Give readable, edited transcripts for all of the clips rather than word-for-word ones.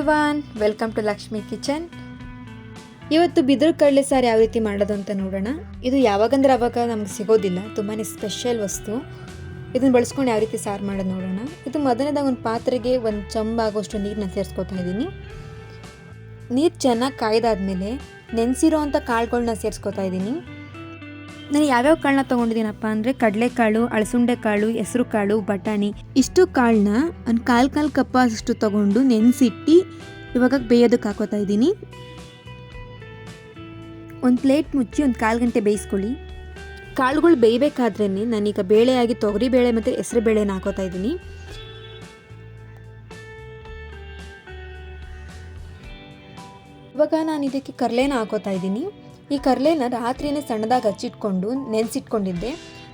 Everyone, welcome to Lakshmi kitchen. ಇವತ್ತು ಬಿದಿರು ಕಡಲೆ ಸಾರು ಯಾವ ರೀತಿ ಮಾಡೋದು ಅಂತ ನೋಡೋಣ. ಇದು ಯಾವಾಗಂದ್ರೆ ಆವಾಗ ನಮ್ಗೆ ಸಿಗೋದಿಲ್ಲ, ತುಂಬಾ ಸ್ಪೆಷಲ್ ವಸ್ತು. ಇದನ್ನು ಬಳಸ್ಕೊಂಡು ಯಾವ ರೀತಿ ಸಾರು ಮಾಡೋದು ನೋಡೋಣ. ಇದು ಮೊದಲನೇದಾಗ ಒಂದು ಪಾತ್ರೆಗೆ ಒಂದು ಚಂಬಾಗೋಷ್ಟು ನೀರನ್ನ ಸೇರಿಸ್ಕೊತಾ ಇದ್ದೀನಿ. ನೀರು ಚೆನ್ನಾಗಿ ಕಾಯ್ದಾದ್ಮೇಲೆ ನೆನೆಸಿರೋ ಅಂಥ ಕಾಳುಗಳನ್ನ ಸೇರಿಸ್ಕೊತಾ ಇದ್ದೀನಿ. ನಾನು ಯಾವ್ಯಾವ ಕಾಳನ್ನ ತೊಗೊಂಡಿದ್ದೀನಪ್ಪ ಅಂದರೆ ಕಡಲೆಕಾಳು, ಅಳಸುಂಡೆ ಕಾಳು, ಹೆಸರು ಕಾಳು, ಬಟಾಣಿ. ಇಷ್ಟು ಕಾಳನ್ನ ಒಂದು ಕಾಲು ಕಪ್ ಅಷ್ಟು ತೊಗೊಂಡು ನೆನೆಸಿಟ್ಟು ಇವಾಗ ಬೇಯೋದಕ್ಕೆ ಹಾಕೋತಾ ಇದ್ದೀನಿ. ಒಂದು ಪ್ಲೇಟ್ ಮುಚ್ಚಿ ಒಂದು 1/4 ಗಂಟೆ ಬೇಯಿಸ್ಕೊಳ್ಳಿ. ಕಾಳುಗಳು ಬೇಯಬೇಕಾದ್ರೇ ನಾನೀಗ ಬೇಳೆಯಾಗಿ ತೊಗರಿಬೇಳೆ ಮತ್ತು ಹೆಸರು ಬೇಳೆನ ಹಾಕೋತಾ ಇದ್ದೀನಿ. ಇವಾಗ ನಾನು ಇದಕ್ಕೆ ಕಡಲೆನ ಹಾಕೋತಾ ಇದ್ದೀನಿ. ಈ ಕಡಲೆನ ರಾತ್ರಿಯೇ ಸಣ್ಣದಾಗಿ ಹಚ್ಚಿಟ್ಕೊಂಡು ನೆನೆಸಿಟ್ಕೊಂಡಿದ್ದೆ.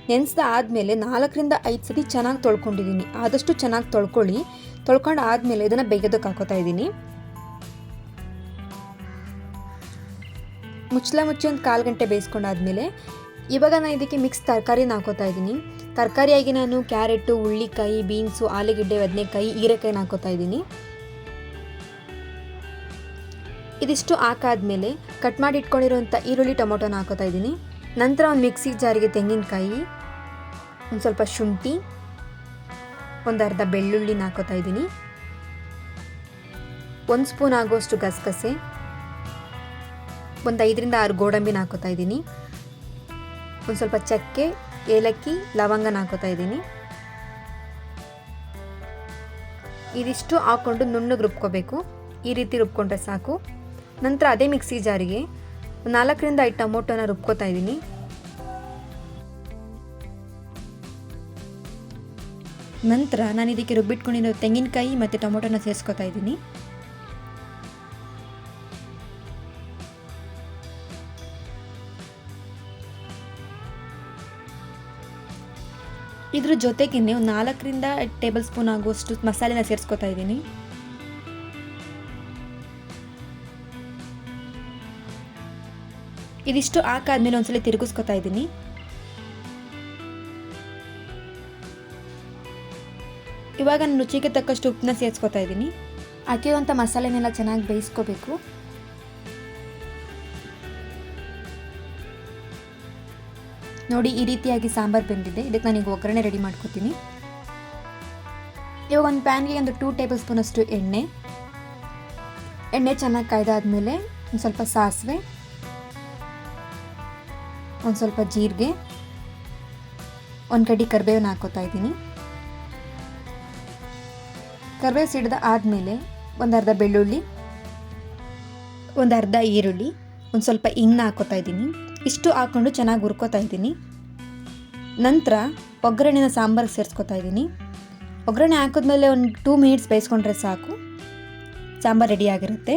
ನೆನೆಸ್ದ ಆದಮೇಲೆ 4 ರಿಂದ 5 ಸತಿ ಚೆನ್ನಾಗಿ ತೊಳ್ಕೊಂಡಿದ್ದೀನಿ. ಆದಷ್ಟು ಚೆನ್ನಾಗಿ ತೊಳ್ಕೊಂಡು ಆದಮೇಲೆ ಇದನ್ನು ಬೇಯೋದಕ್ಕೆ ಹಾಕೋತಾ ಇದ್ದೀನಿ. ಮುಚ್ಚಳ ಮುಚ್ಚಿ ಒಂದು 1/4 ಗಂಟೆ ಬೇಯಿಸ್ಕೊಂಡಾದ್ಮೇಲೆ ಇವಾಗ ನಾನು ಇದಕ್ಕೆ ಮಿಕ್ಸ್ ತರಕಾರಿನ ಹಾಕೋತಾ ಇದ್ದೀನಿ. ತರಕಾರಿಯಾಗಿ ನಾನು ಕ್ಯಾರೆಟು, ಹುಳ್ಳಿಕಾಯಿ, ಬೀನ್ಸು, ಆಲೂಗೆಡ್ಡೆ, ಬದನೆಕಾಯಿ, ಹೀರೆಕಾಯಿನ ಹಾಕೋತಾ ಇದ್ದೀನಿ. ಇದಿಷ್ಟು ಹಾಕಾದ್ಮೇಲೆ ಕಟ್ ಮಾಡಿ ಇಟ್ಕೊಂಡಿರೋಂಥ ಈರುಳ್ಳಿ, ಟೊಮೊಟೊನ ಹಾಕೋತಾ ಇದ್ದೀನಿ. ನಂತರ ಒಂದು ಮಿಕ್ಸಿ ಜಾರಿಗೆ ತೆಂಗಿನಕಾಯಿ, ಒಂದು ಸ್ವಲ್ಪ ಶುಂಠಿ, ಒಂದು ಅರ್ಧ ಬೆಳ್ಳುಳ್ಳಿನ ಹಾಕೋತಾ ಇದ್ದೀನಿ. 1 ಸ್ಪೂನ್ ಆಗುವಷ್ಟು ಗಸಗಸೆ, ಒಂದು 5 ರಿಂದ 6 ಗೋಡಂಬಿನ ಹಾಕೋತಾ ಇದ್ದೀನಿ. ಒಂದು ಸ್ವಲ್ಪ ಚಕ್ಕೆ, ಏಲಕ್ಕಿ, ಲವಂಗನ ಹಾಕೋತಾ ಇದ್ದೀನಿ. ಇದಿಷ್ಟು ಹಾಕ್ಕೊಂಡು ನುಣ್ಣಗೆ ರುಬ್ಕೋಬೇಕು. ಈ ರೀತಿ ರುಬ್ಕೊಂಡ್ರೆ ಸಾಕು. ನಂತರ ಅದೇ ಮಿಕ್ಸಿ ಜಾರಿಗೆ 4 ರಿಂದ 5 ಟೊಮೊಟೊನ ರುಬ್ಕೋತಾ ಇದ್ದೀನಿ. ನಂತರ ನಾನು ಇದಕ್ಕೆ ರುಬ್ಬಿಟ್ಕೊಂಡಿರೋ ತೆಂಗಿನಕಾಯಿ ಮತ್ತು ಟೊಮೊಟೊನ ಸೇರಿಸ್ಕೊತಾ ಇದ್ದೀನಿ. ಇದ್ರ ಜೊತೆಗೆ ಒಂದು 4 ರಿಂದ 5 ಟೇಬಲ್ ಸ್ಪೂನ್ ಆಗುವಷ್ಟು ಮಸಾಲೆನ ಸೇರಿಸ್ಕೊತಾ ಇದ್ದೀನಿ. ಇದಿಷ್ಟು ಹಾಕಾದ್ಮೇಲೆ ಒಂದ್ಸಲ ತಿರುಗಿಸ್ಕೊತಾ ಇದ್ದೀನಿ. ಇವಾಗ ನಾನು ರುಚಿಗೆ ತಕ್ಕಷ್ಟು ಉಪ್ಪನ್ನ ಸೇರಿಸ್ಕೊತಾ ಇದ್ದೀನಿ. ಹಾಕಿರುವಂಥ ಮಸಾಲೆನೆಲ್ಲ ಚೆನ್ನಾಗಿ ಬೇಯಿಸ್ಕೋಬೇಕು. ನೋಡಿ, ಈ ರೀತಿಯಾಗಿ ಸಾಂಬಾರು ಬೆಂದಿದೆ. ಇದಕ್ಕೆ ನಾನೀಗ ಒಗ್ಗರಣೆ ರೆಡಿ ಮಾಡ್ಕೊತೀನಿ. ಇವಾಗ ಒಂದು ಪ್ಯಾನ್ಗೆ ಒಂದು 2 ಟೇಬಲ್ ಸ್ಪೂನ್ ಅಷ್ಟು ಎಣ್ಣೆ ಚೆನ್ನಾಗಿ ಕಾಯ್ದಾದ್ಮೇಲೆ ಒಂದು ಸ್ವಲ್ಪ ಸಾಸಿವೆ, ಒಂದು ಸ್ವಲ್ಪ ಜೀರಿಗೆ, ಒಂದು ಕಡ್ಡಿ ಕರಿಬೇವನ್ನ ಹಾಕೋತಾ ಇದ್ದೀನಿ. ಕರಿಬೇವು ಸಿಡಿದ ಆದಮೇಲೆ ಒಂದು ಅರ್ಧ ಬೆಳ್ಳುಳ್ಳಿ, ಒಂದು ಅರ್ಧ ಈರುಳ್ಳಿ, ಒಂದು ಸ್ವಲ್ಪ ಹಿಂಗನ್ನ ಹಾಕೋತಾ ಇದ್ದೀನಿ. ಇಷ್ಟು ಹಾಕ್ಕೊಂಡು ಚೆನ್ನಾಗಿ ಹುರ್ಕೋತಾ ಇದ್ದೀನಿ. ನಂತರ ಒಗ್ಗರಣೆನ ಸಾಂಬಾರಿಗೆ ಸೇರಿಸ್ಕೊತಾ ಇದ್ದೀನಿ. ಒಗ್ಗರಣೆ ಹಾಕಿದ್ಮೇಲೆ ಒಂದು 2 ಮಿನಿಟ್ಸ್ ಬೇಯಿಸ್ಕೊಂಡ್ರೆ ಸಾಕು, ಸಾಂಬಾರು ರೆಡಿಯಾಗಿರುತ್ತೆ.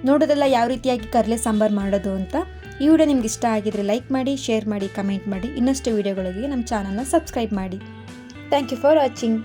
ನೋಡೋದೆಲ್ಲ ಯಾವ ರೀತಿಯಾಗಿ ಕಡಲೆ ಸಾಂಬಾರು ಮಾಡೋದು ಅಂತ. ಈ ವಿಡಿಯೋ ನಿಮ್ಗೆ ಇಷ್ಟ ಆಗಿದ್ರೆ ಲೈಕ್ ಮಾಡಿ, ಶೇರ್ ಮಾಡಿ, ಕಮೆಂಟ್ ಮಾಡಿ. ಇನ್ನಷ್ಟು ವಿಡಿಯೋಗಳಿಗೆ ನಮ್ಮ ಚಾನಲ್ನ ಸಬ್ಸ್ಕ್ರೈಬ್ ಮಾಡಿ. Thank you for watching.